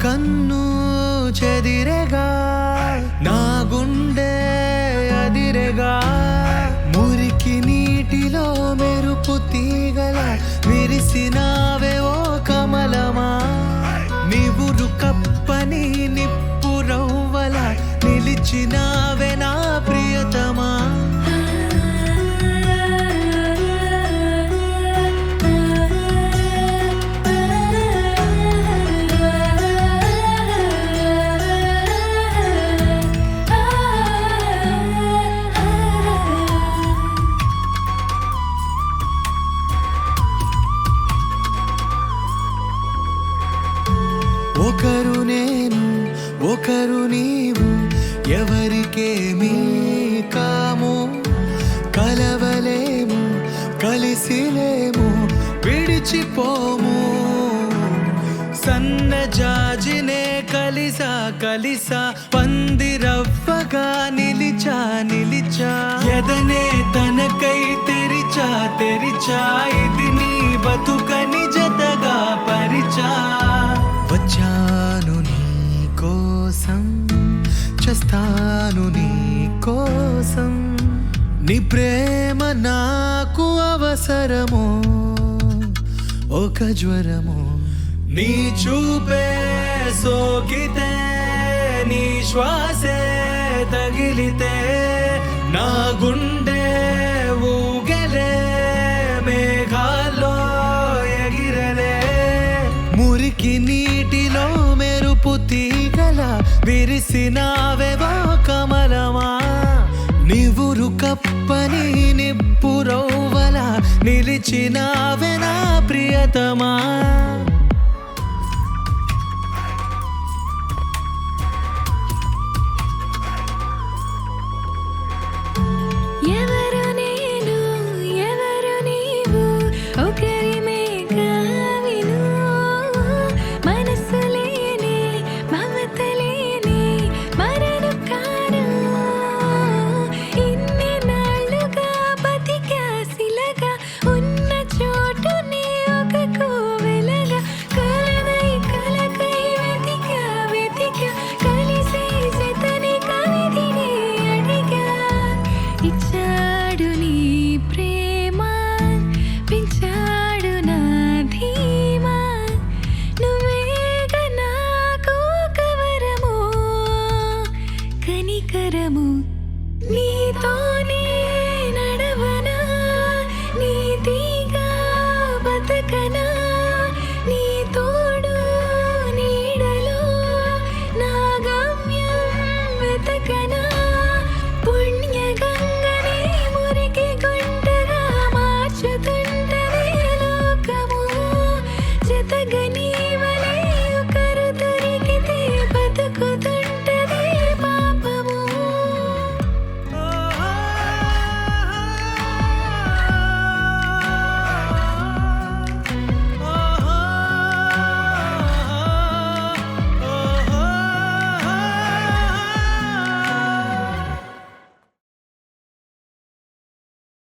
కన్ను చెదిరెగా నా గుండె అదిరెగా మురికి నీటిలో మెరుపు తీగల విరిసినావే ఓ కమలమా నివురు కప్పని నిప్పు రవ్వల నిలిచినావే నా ప్రియతమా ఒకరు నేను ఒకరు నీవు ఎవరికేమీ కాము కలవలేము కలిసిలేము విడిచిపోము సన్నజాజినే కలిసా కలిసా పందిరవ్వగా నిలిచా నిలిచా ఎదనే తనకై తెరిచా తెరిచా ఇది నీ బతుకని జతగా పరిచా వచ్చాను నీ కోసం చస్తాను నీ కోసం నీ ప్రేమ నాకు అవసరము ఒక జ్వరము నీ చూపే సోకితే నీ శ్వాసే తగిలితే నా గుండె ఊగలే మేఘాల్లో ఎగిరలే మురికి నీటిలో మెరుపు తీగల విరిసినావెవో కమలమా నివురు కప్పని నిప్పు రవ్వల నిలిచినావె నా ప్రియతమా ఎవరు నేను ఎవరు నీవు ఒకరిమే కావిను మనసు లేని మమత లేని మరను కాను ఇన్ని నాళ్ళుగా బతికాసిలగా ఉన్న చోటుని ఒక కోవెలగా కలనై కలకై వెతికా వెతికా కలిసే జతని కవిధిని అడిగా ఇచ్చా